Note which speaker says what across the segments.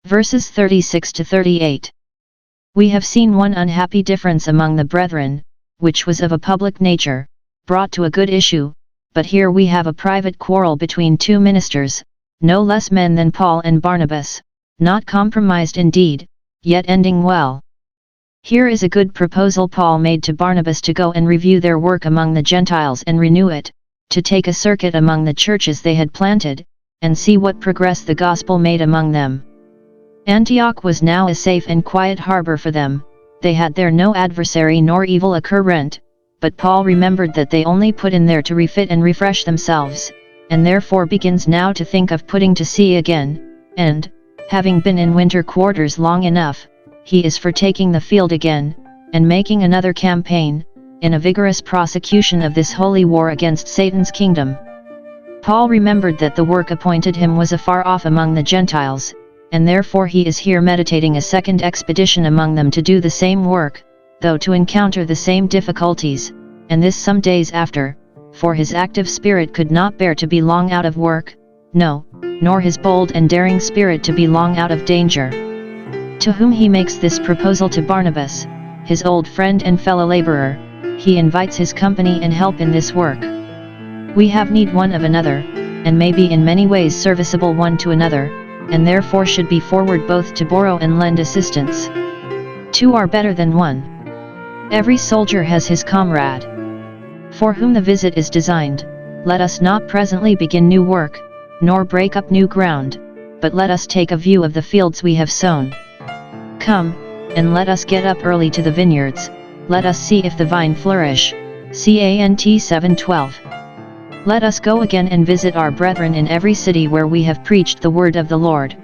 Speaker 1: Verses 36 to 38. We have seen one unhappy difference among the brethren, which was of a public nature, brought to a good issue, but here we have a private quarrel between two ministers, no less men than Paul and Barnabas, not compromised indeed, yet ending well. Here is a good proposal Paul made to Barnabas to go and review their work among the Gentiles and renew it, to take a circuit among the churches they had planted, and see what progress the gospel made among them. Antioch was now a safe and quiet harbor for them, they had there no adversary nor evil occurrent, but Paul remembered that they only put in there to refit and refresh themselves, and therefore begins now to think of putting to sea again, and, having been in winter quarters long enough, he is for taking the field again, and making another campaign, in a vigorous prosecution of this holy war against Satan's kingdom. Paul remembered that the work appointed him was afar off among the Gentiles, and therefore he is here meditating a second expedition among them to do the same work, though to encounter the same difficulties, and this some days after, for his active spirit could not bear to be long out of work, no, nor his bold and daring spirit to be long out of danger. To whom he makes this proposal to Barnabas, his old friend and fellow laborer, he invites his company and help in this work. We have need one of another, and may be in many ways serviceable one to another, and therefore should be forward both to borrow and lend assistance. Two are better than one. Every soldier has his comrade. For whom the visit is designed, let us not presently begin new work, nor break up new ground, but let us take a view of the fields we have sown. Come, and let us get up early to the vineyards, let us see if the vine flourish. Cant 7:12. Let us go again and visit our brethren in every city where we have preached the word of the Lord.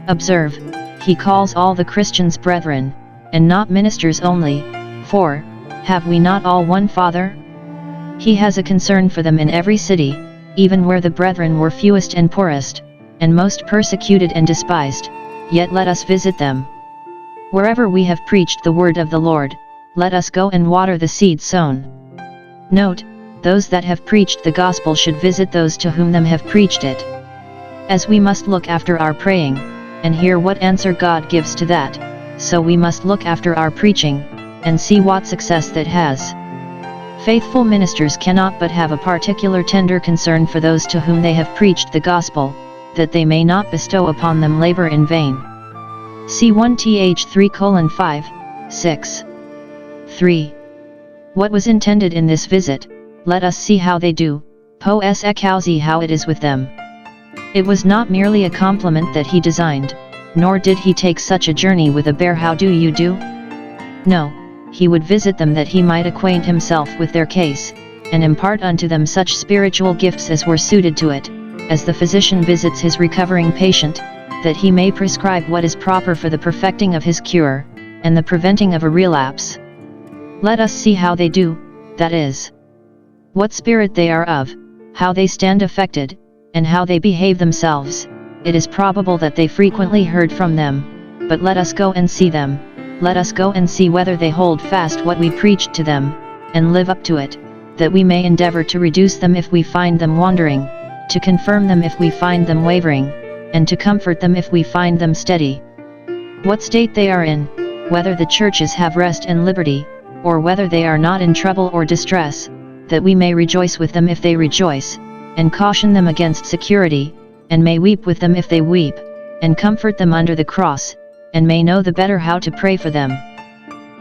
Speaker 1: Observe, he calls all the Christians brethren, and not ministers only, for, have we not all one Father? He has a concern for them in every city, even where the brethren were fewest and poorest, and most persecuted and despised, yet let us visit them. Wherever we have preached the word of the Lord, let us go and water the seed sown. Note, those that have preached the gospel should visit those to whom them have preached it. As we must look after our praying, and hear what answer God gives to that, so we must look after our preaching, and see what success that has. Faithful ministers cannot but have a particular tender concern for those to whom they have preached the gospel, that they may not bestow upon them labor in vain. See 1th 3:5, 6. 3. What was intended in this visit? Let us see how they do, poes ekausi how it is with them. It was not merely a compliment that he designed, nor did he take such a journey with a bare how do you do? No, he would visit them that he might acquaint himself with their case, and impart unto them such spiritual gifts as were suited to it, as the physician visits his recovering patient, that he may prescribe what is proper for the perfecting of his cure, and the preventing of a relapse. Let us see how they do, that is, what spirit they are of, how they stand affected, and how they behave themselves. It is probable that they frequently heard from them, but let us go and see them, let us go and see whether they hold fast what we preached to them, and live up to it, that we may endeavor to reduce them if we find them wandering, to confirm them if we find them wavering, and to comfort them if we find them steady. What state they are in, whether the churches have rest and liberty, or whether they are not in trouble or distress, that we may rejoice with them if they rejoice, and caution them against security, and may weep with them if they weep, and comfort them under the cross, and may know the better how to pray for them.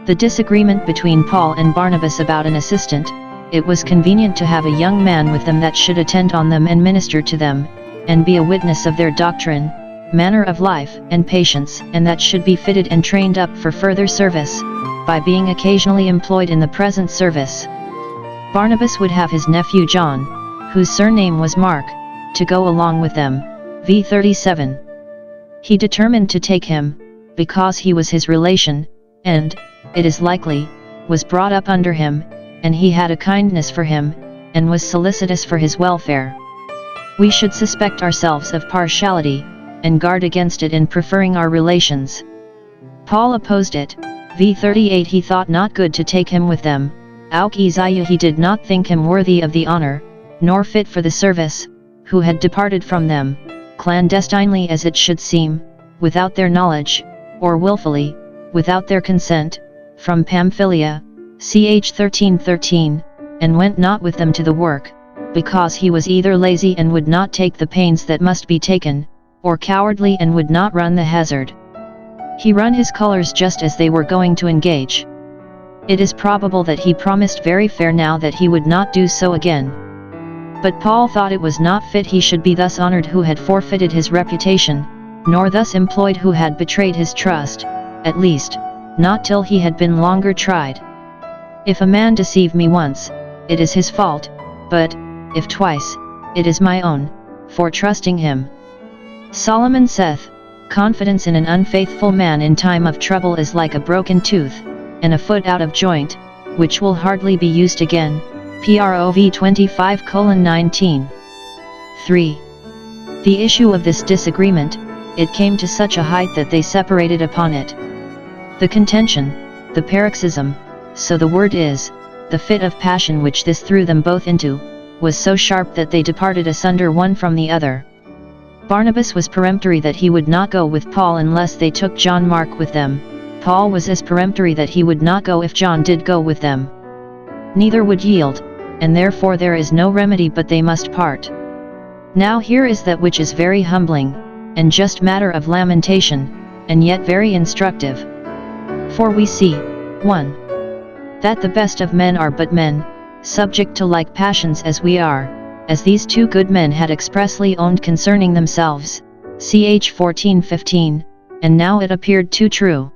Speaker 1: The disagreement between Paul and Barnabas about an assistant, it was convenient to have a young man with them that should attend on them and minister to them, and be a witness of their doctrine, manner of life and patience, and that should be fitted and trained up for further service, by being occasionally employed in the present service. Barnabas would have his nephew John, whose surname was Mark, to go along with them, v. 37. He determined to take him, because he was his relation, and, it is likely, was brought up under him, and he had a kindness for him, and was solicitous for his welfare. We should suspect ourselves of partiality, and guard against it in preferring our relations. Paul opposed it, v. 38. He thought not good to take him with them, auk Isaiah he did not think him worthy of the honor, nor fit for the service, who had departed from them, clandestinely as it should seem, without their knowledge, or willfully, without their consent, from Pamphylia, ch. 13:13, and went not with them to the work, because he was either lazy and would not take the pains that must be taken, or cowardly and would not run the hazard. He run his colours just as they were going to engage. It is probable that he promised very fair now that he would not do so again. But Paul thought it was not fit he should be thus honoured who had forfeited his reputation, nor thus employed who had betrayed his trust, at least, not till he had been longer tried. If a man deceive me once, it is his fault, but, if twice, it is my own, for trusting him. Solomon saith, confidence in an unfaithful man in time of trouble is like a broken tooth, and a foot out of joint, which will hardly be used again. Prov 25:19. 3. The issue of this disagreement, it came to such a height that they separated upon it. The contention, the paroxysm, so the word is, the fit of passion which this threw them both into, was so sharp that they departed asunder one from the other. Barnabas was peremptory that he would not go with Paul unless they took John Mark with them. Paul was as peremptory that he would not go if John did go with them. Neither would yield, and therefore there is no remedy but they must part. Now here is that which is very humbling, and just matter of lamentation, and yet very instructive. For we see, 1. That the best of men are but men, subject to like passions as we are, as these two good men had expressly owned concerning themselves, ch. 14:15, and now it appeared too true.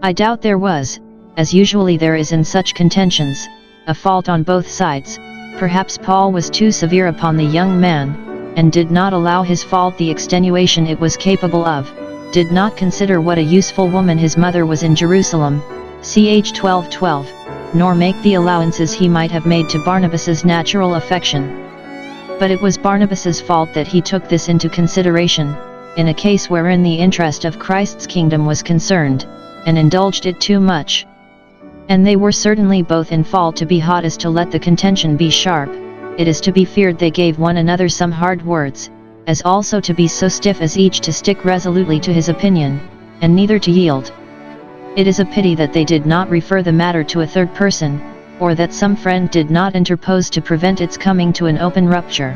Speaker 1: I doubt there was, as usually there is in such contentions, a fault on both sides. Perhaps Paul was too severe upon the young man, and did not allow his fault the extenuation it was capable of, did not consider what a useful woman his mother was in Jerusalem, ch. 12:12, nor make the allowances he might have made to Barnabas's natural affection. But it was Barnabas's fault that he took this into consideration, in a case wherein the interest of Christ's kingdom was concerned, and indulged it too much. And they were certainly both in fault to be hot as to let the contention be sharp. It is to be feared they gave one another some hard words, as also to be so stiff as each to stick resolutely to his opinion, and neither to yield. It is a pity that they did not refer the matter to a third person, or that some friend did not interpose to prevent its coming to an open rupture.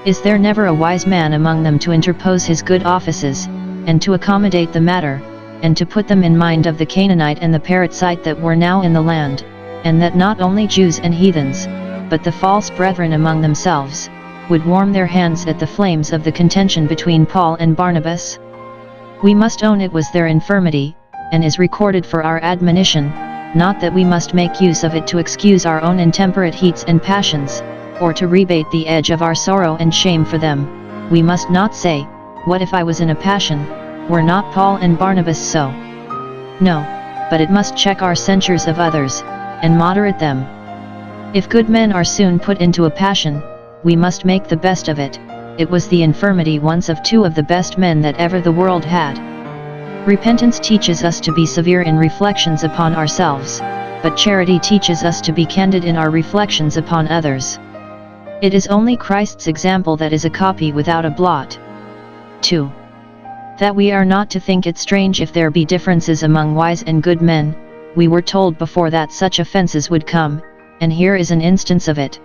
Speaker 1: Is there never a wise man among them to interpose his good offices, and to accommodate the matter, and to put them in mind of the Canaanite and the Perizzite that were now in the land, and that not only Jews and heathens, but the false brethren among themselves, would warm their hands at the flames of the contention between Paul and Barnabas? We must own it was their infirmity, and is recorded for our admonition, not that we must make use of it to excuse our own intemperate heats and passions, or to rebate the edge of our sorrow and shame for them. We must not say, what if I was in a passion, were not Paul and Barnabas so? No, but it must check our censures of others, and moderate them. If good men are soon put into a passion, we must make the best of it. It was the infirmity once of two of the best men that ever the world had. Repentance teaches us to be severe in reflections upon ourselves, but charity teaches us to be candid in our reflections upon others. It is only Christ's example that is a copy without a blot. 2. That we are not to think it strange if there be differences among wise and good men. We were told before that such offences would come, and here is an instance of it.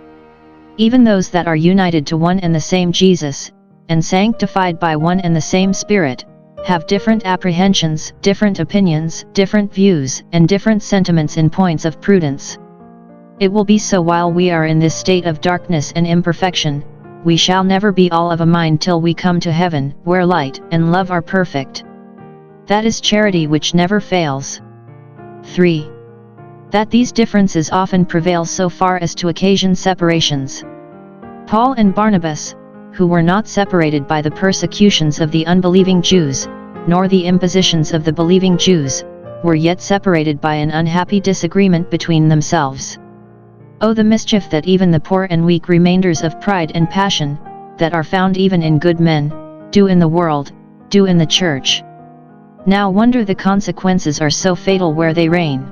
Speaker 1: Even those that are united to one and the same Jesus, and sanctified by one and the same Spirit, have different apprehensions, different opinions, different views, and different sentiments in points of prudence. It will be so while we are in this state of darkness and imperfection. We shall never be all of a mind till we come to heaven, where light and love are perfect. That is charity which never fails. 3. That these differences often prevail so far as to occasion separations. Paul and Barnabas, who were not separated by the persecutions of the unbelieving Jews, nor the impositions of the believing Jews, were yet separated by an unhappy disagreement between themselves. Oh, the mischief that even the poor and weak remainders of pride and passion, that are found even in good men, do in the world, do in the church. Now wonder the consequences are so fatal where they reign.